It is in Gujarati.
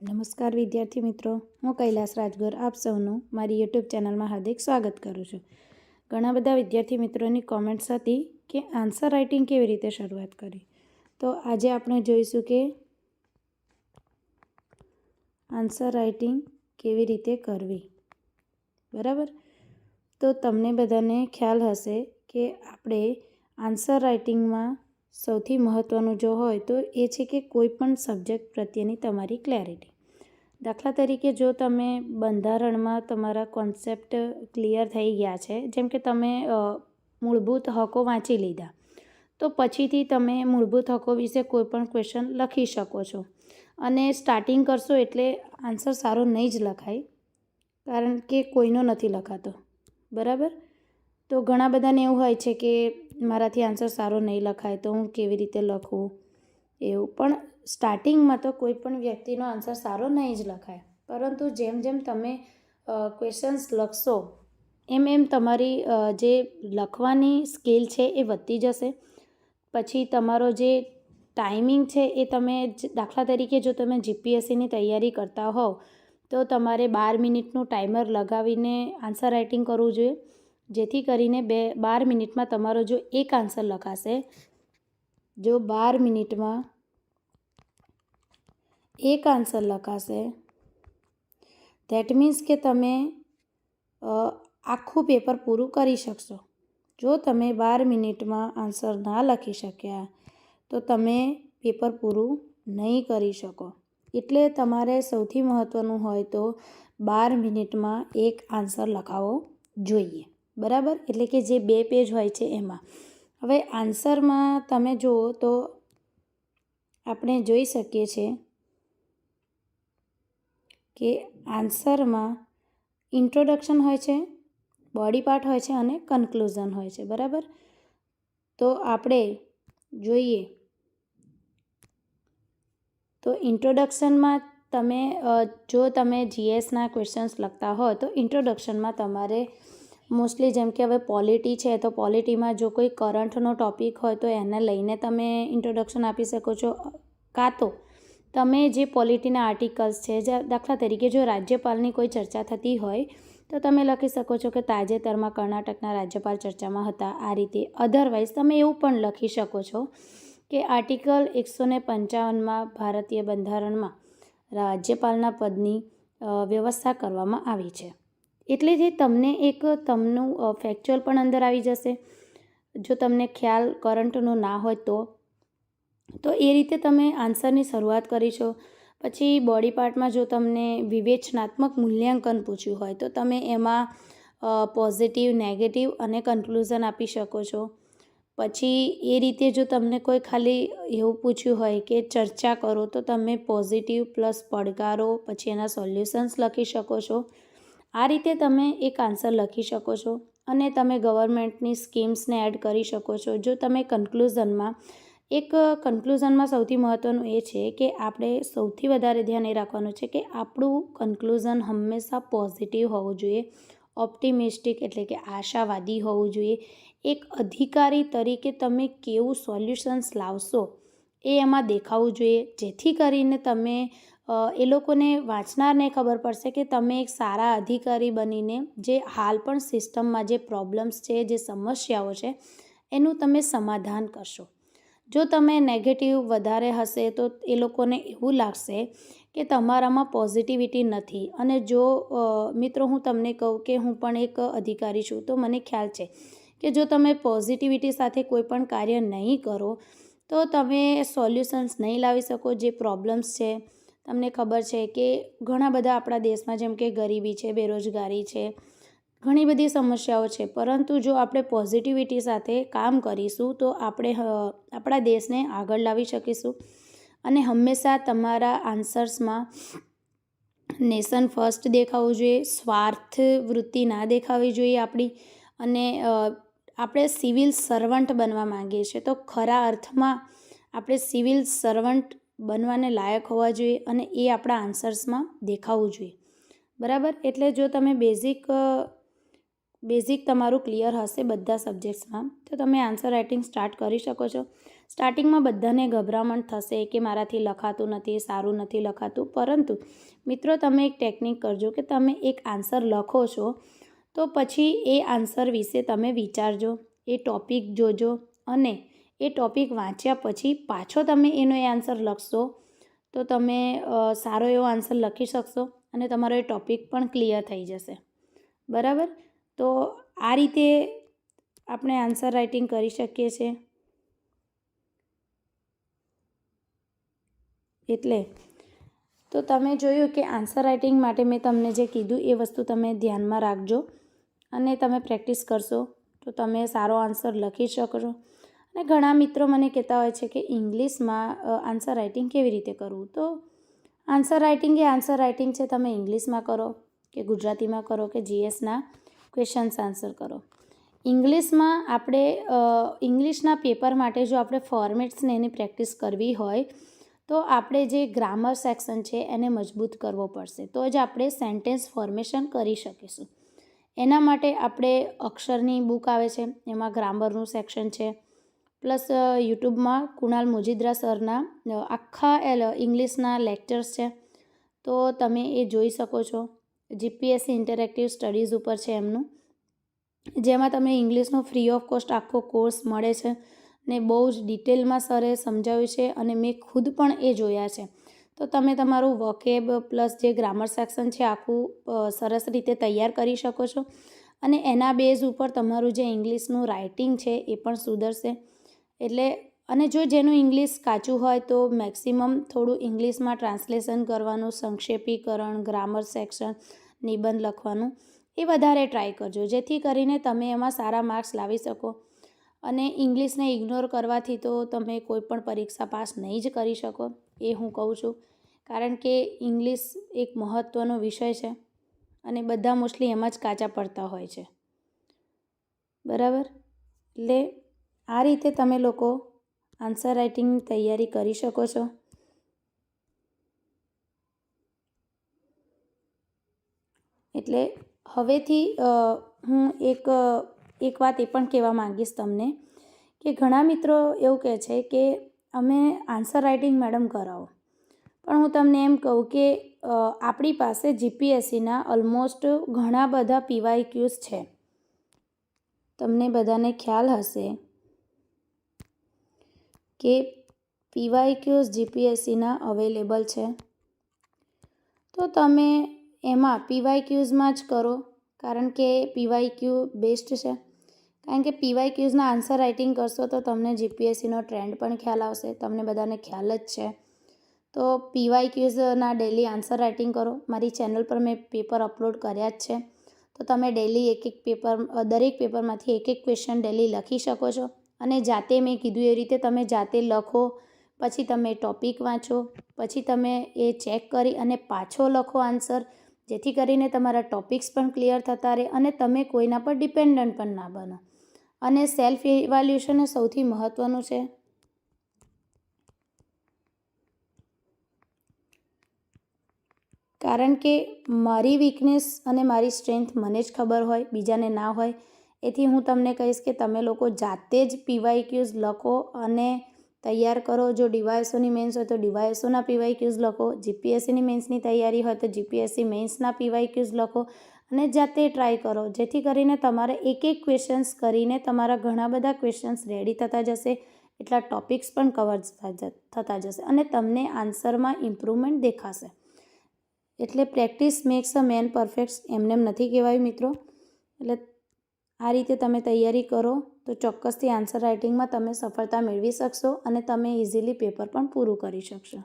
નમસ્કાર વિદ્યાર્થી મિત્રો, હું કૈલાસ રાજગોર આપ સૌનું મારી યુટ્યુબ ચેનલમાં હાર્દિક સ્વાગત કરું છું. ઘણા બધા વિદ્યાર્થી મિત્રોની કોમેન્ટ્સ હતી કે આન્સર રાઇટિંગ કેવી રીતે શરૂઆત કરી. તો આજે આપણે જોઈશું કે આન્સર રાઇટિંગ કેવી રીતે કરવી. બરાબર, તો તમને બધાને ખ્યાલ હશે કે આપણે આન્સર રાઇટિંગમાં સૌથી મહત્ત્વનું જો હોય તો એ છે કે કોઈ પણ સબ્જેક્ટ પ્રત્યેની તમારી ક્લેરિટી. દાખલા તરીકે જો તમે બંધારણમાં તમારા કોન્સેપ્ટ ક્લિયર થઈ ગયા છે, જેમ કે તમે મૂળભૂત હકો વાંચી લીધા, તો પછીથી તમે મૂળભૂત હકો વિશે કોઈ પણ ક્વેશ્ચન લખી શકો છો. અને સ્ટાર્ટિંગ કરશો એટલે આન્સર સારો નહીં જ લખાય, કારણ કે કોઈનો નથી લખાતો. બરાબર, તો ઘણા બધાને એવું હોય છે કે મારાથી આન્સર સારો નહીં લખાય તો હું કેવી રીતે લખું એવું. પણ સ્ટાર્ટિંગમાં તો કોઈ પણ વ્યક્તિનો આન્સર સારો નહીં જ લખાય, પરંતુ જેમ જેમ તમે ક્વેશ્ચન્સ લખશો એમ એમ તમારી જે લખવાની સ્કિલ છે એ વધતી જશે. પછી તમારો જે ટાઈમિંગ છે એ તમે દાખલા તરીકે જો તમે જીપીએસસીની તૈયારી કરતા હોવ તો તમારે 12 મિનિટનું ટાઈમર લગાવીને આન્સર રાઇટિંગ કરવું જોઈએ, જેથી કરીને 12 મિનિટમાં તમારો જો એક આન્સર લખાશે, જો 12 મિનિટમાં એક આન્સર લખાશે, ધેટ મીન્સ કે તમે આખું પેપર પૂરું કરી શકશો. જો તમે 12 મિનિટમાં આન્સર ના લખી શક્યા તો તમે પેપર પૂરું નહીં કરી શકો. એટલે તમારે સૌથી મહત્ત્વનું હોય તો 12 મિનિટમાં એક આન્સર લખાવો જોઈએ. બરાબર, એટલે કે જે 2 પેજ હોય છે એમાં. હવે આન્સરમાં તમે જુઓ તો આપણે જોઈ શકીએ છીએ કે આન્સરમાં ઇન્ટ્રોડક્શન હોય છે, બોડી પાર્ટ હોય છે અને કન્ક્લુઝન હોય છે. બરાબર, તો આપણે જોઈએ તો ઇન્ટ્રોડક્શનમાં જો તમે જીએસના ક્વેશ્ચન્સ લખતા હોય તો ઇન્ટ્રોડક્શનમાં તમારે મોસ્ટલી, જેમ કે હવે પોલિટી છે તો પોલિટીમાં જો કોઈ કરંટનો ટૉપિક હોય તો એને લઈને તમે ઇન્ટ્રોડક્શન આપી શકો છો. કાં તો તમે જે પોલિટીના આર્ટિકલ્સ છે, દાખલા તરીકે જો રાજ્યપાલની કોઈ ચર્ચા થતી હોય તો તમે લખી શકો છો કે તાજેતરમાં કર્ણાટકના રાજ્યપાલ ચર્ચામાં હતા, આ રીતે. અધરવાઇઝ તમે એવું પણ લખી શકો છો કે આર્ટિકલ 155માં ભારતીય બંધારણમાં રાજ્યપાલના પદની વ્યવસ્થા કરવામાં આવી છે. એટલે જે તમને તમનું ફેક્ચ્યુઅલ પણ અંદર આવી જશે, જો તમને ખ્યાલ કરંટનો ના હોય તો એ રીતે તમે આન્સરની શરૂઆત કરી છો. પછી બોડી પાર્ટમાં જો તમને વિવેચનાત્મક મૂલ્યાંકન પૂછ્યું હોય તો તમે એમાં પોઝિટિવ, નેગેટિવ અને કન્ક્લુઝન આપી શકો છો. પછી એ રીતે જો તમને કોઈ ખાલી એવું પૂછ્યું હોય કે ચર્ચા કરો તો તમે પોઝિટિવ પ્લસ પડકારો, પછી એના સોલ્યુશન્સ લખી શકો છો. આ રીતે તમે એક આન્સર લખી શકો છો અને તમે ગવર્મેન્ટની સ્કીમ્સને એડ કરી શકો છો. જો તમે કન્ક્લુઝનમાં સૌથી મહત્ત્વનું એ છે કે આપણે સૌથી વધારે ધ્યાન એ રાખવાનું છે કે આપણું કન્ક્લુઝન હંમેશા પોઝિટિવ હોવું જોઈએ, ઓપ્ટિમિસ્ટિક એટલે કે આશાવાદી હોવું જોઈએ. એક અધિકારી તરીકે તમે કેવું સોલ્યુશન્સ લાવશો એ એમાં દેખાવું જોઈએ, જેથી કરીને તમે એ લોકોને, વાંચનારને ખબર પડશે કે તમે એક સારા અધિકારી બનીને જે હાલ પણ સિસ્ટમમાં જે પ્રોબ્લેમ્સ છે, જે સમસ્યાઓ છે એનું તમે સમાધાન કરશો. જો તમે નેગેટિવ વધારે હશે તો એ લોકોને એવું લાગશે કે તમારામાં પોઝિટિવિટી નથી. અને જો મિત્રો હું તમને કહું કે હું પણ એક અધિકારી છું, તો મને ખ્યાલ છે કે જો તમે પોઝિટિવિટી સાથે કોઈ પણ કાર્ય નહીં કરો તો તમે સોલ્યુશન્સ નહીં લાવી શકો. જે પ્રોબ્લેમ્સ છે, તમને ખબર છે કે ઘણા બધા આપણા દેશમાં, જેમ કે ગરીબી છે, બેરોજગારી છે, ઘણી બધી સમસ્યાઓ છે, પરંતુ જો આપણે પોઝિટિવિટી સાથે કામ કરીશું તો આપણે આપણા દેશને આગળ લાવી શકીશું. અને હંમેશા તમારા આન્સર્સમાં નેશન ફર્સ્ટ દેખાવું જોઈએ, સ્વાર્થ વૃત્તિ ના દેખાવી જોઈએ આપણી. અને આપણે સિવિલ સર્વન્ટ બનવા માંગીએ છીએ તો ખરા અર્થમાં આપણે સિવિલ સર્વન્ટ બનવાને લાયક હોવા જોઈએ અને એ આપણા આન્સર્સમાં દેખાવું જોઈએ. બરાબર, એટલે જો તમે બેઝિક બેઝિક તમારું ક્લિયર હશે બધા સબ્જેક્ટ્સમાં તો તમે આન્સર રાઇટિંગ સ્ટાર્ટ કરી શકો છો. સ્ટાર્ટિંગમાં બધાને ગભરામણ થશે કે મારાથી લખાતું નથી, સારું નથી લખાતું, પરંતુ મિત્રો તમે એક ટેકનિક કરજો કે તમે એક આન્સર લખો છો તો પછી એ આન્સર વિશે તમે વિચારજો, એ ટૉપિક જોજો અને એ ટૉપિક વાંચ્યા પછી પાછો તમે એનો એ આન્સર લખશો તો તમે સારો એવો આન્સર લખી શકશો અને તમારો એ ટૉપિક પણ ક્લિયર થઈ જશે. બરાબર? તો આ રીતે આપણે આન્સર રાઇટિંગ કરી શકીએ છીએ. એટલે તો તમે જોયું કે આન્સર રાઇટિંગ માટે મેં તમને જે કીધું એ વસ્તુ તમે ધ્યાનમાં રાખજો અને તમે પ્રેક્ટિસ કરશો તો તમે સારો આન્સર લખી શકશો. અને ઘણા મિત્રો મને કહેતા હોય છે કે ઇંગ્લિશમાં આન્સર રાઇટિંગ કેવી રીતે કરવું. તો આન્સર રાઇટિંગ એ આન્સર રાઇટિંગ છે, તમે ઇંગ્લિશમાં કરો કે ગુજરાતીમાં કરો કે જીએસના ક્વેશ્ચન્સ આન્સર કરો. ઇંગ્લિશમાં આપણે ઇંગ્લિશના પેપર માટે જો આપણે ફોર્મેટ્સને એની પ્રેક્ટિસ કરવી હોય તો આપણે જે ગ્રામર સેક્શન છે એને મજબૂત કરવો પડશે, તો જ આપણે સેન્ટેન્સ ફોર્મેશન કરી શકીશું. એના માટે આપણે અક્ષરની બુક આવે છે, એમાં ગ્રામરનું સેક્શન છે, પ્લસ યુટ્યુબમાં કુણાલ મોજીદ્રા સરના આખા ઇંગ્લિશના લેક્ચર્સ છે, તો તમે એ જોઈ શકો છો. જીપીએસસી ઇન્ટરેક્ટિવ સ્ટડીઝ ઉપર છે એમનું, જેમાં તમને ઇંગ્લિશનો ફ્રી ઓફ કોસ્ટ આખો કોર્સ મળે છે ને બહુ જ ડિટેલમાં સરે સમજાવ્યું છે અને મેં ખુદ પણ એ જોયા છે. તો તમે તમારું વોકેબ પ્લસ જે ગ્રામર સેક્શન છે આખું સરસ રીતે તૈયાર કરી શકો છો અને એના બેઝ ઉપર તમારું જે ઇંગ્લિશનું રાઇટિંગ છે એ પણ સુધરશે. એટલે અને જો જેનું ઇંગ્લિશ કાચું હોય તો મેક્સિમમ થોડું ઇંગ્લિશમાં ટ્રાન્સલેશન કરવાનું, સંક્ષેપીકરણ, ગ્રામર સેક્શન, નિબંધ લખવાનું એ વધારે ટ્રાય કરજો, જેથી કરીને તમે એમાં સારા માર્ક્સ લાવી શકો. અને ઇંગ્લિશને ઇગ્નોર કરવાથી તો તમે કોઈ પણ પરીક્ષા પાસ નહીં જ કરી શકો, એ હું કહું છું. કારણ કે ઇંગ્લિશ એક મહત્ત્વનો વિષય છે અને બધા મોસ્ટલી એમાં જ કાચા પડતા હોય છે. બરાબર? એટલે આ રીતે તમે લોકો આન્સર રાઇટિંગની તૈયારી કરી શકો છો. એટલે હવેથી હું એક વાત એ પણ કહેવા માંગીશ તમને કે ઘણા મિત્રો એવું કહે છે કે અમે આન્સર રાઇટિંગ મેડમ કરાવો, પણ હું તમને એમ કહું કે આપણી પાસે જીપીએસસીના ઓલમોસ્ટ ઘણા બધા પીવાયક્યુઝ છે. તમને બધાને ખ્યાલ હશે કે પીવાયક્યુઝ જીપીએસસીના અવેલેબલ છે, તો તમે એમાં પીવાયક્યુઝમાં જ કરો, કારણ કે પીવાયક્યુ બેસ્ટ છે. કારણ કે પીવાયક્યુઝના આન્સર રાઇટિંગ કરશો તો તમને જીપીએસસીનો ટ્રેન્ડ પણ ખ્યાલ આવશે, તમને બધાને ખ્યાલ જ છે. તો પીવાયક્યુઝના ડેલી આન્સર રાઇટિંગ કરો. મારી ચેનલ પર મેં પેપર અપલોડ કર્યા જ છે, તો તમે ડેલી એક પેપર, દરેક પેપરમાંથી એક ક્વેશ્ચન ડેલી લખી શકો છો અને જાતે મેં કીધું એ રીતે તમે જાતે લખો, પછી તમે ટૉપિક વાંચો, પછી તમે એ ચેક કરી અને પાછો લખો આન્સર, જેથી કરીને તમારા ટૉપિક્સ પણ ક્લિયર થતા રહે અને તમે કોઈના પર ડિપેન્ડન્ટ પણ ના બનો. અને સેલ્ફ ઇવેલ્યુએશન એ સૌથી મહત્ત્વનું છે. કારણ કે મારી વીકનેસ અને મારી સ્ટ્રેન્થ મને જ ખબર હોય, બીજાને ના હોય. એથી હું તમને કહીશ કે તમે લોકો જાતે જ પીવાયક્યુઝ લખો અને તૈયાર કરો. જો ડીવાયએસઓની મેન્સ હોય તો ડીવાયએસઓના પીવાયક્યુઝ લખો, જીપીએસસીની મેન્સની તૈયારી હોય તો જીપીએસસી મેન્સના પીવાયક્યુઝ લખો અને જાતે ટ્રાય કરો, જેથી કરીને તમારે એક ક્વેશ્ચન્સ કરીને તમારા ઘણા બધા ક્વેશ્ચન્સ રેડી થતા જશે, એટલા ટૉપિક્સ પણ કવર થતા જશે અને તમને આન્સરમાં ઇમ્પ્રુવમેન્ટ દેખાશે. એટલે પ્રેક્ટિસ મેક્સ અ મેન પરફેક્ટ એમનેમ નથી કહેવાયું મિત્રો. એટલે આ રીતે તમે તૈયારી કરો તો ચોક્કસથી આન્સર રાઇટિંગમાં તમે સફળતા મેળવી શકશો અને તમે ઇઝીલી પેપર પણ પૂરું કરી શકશો.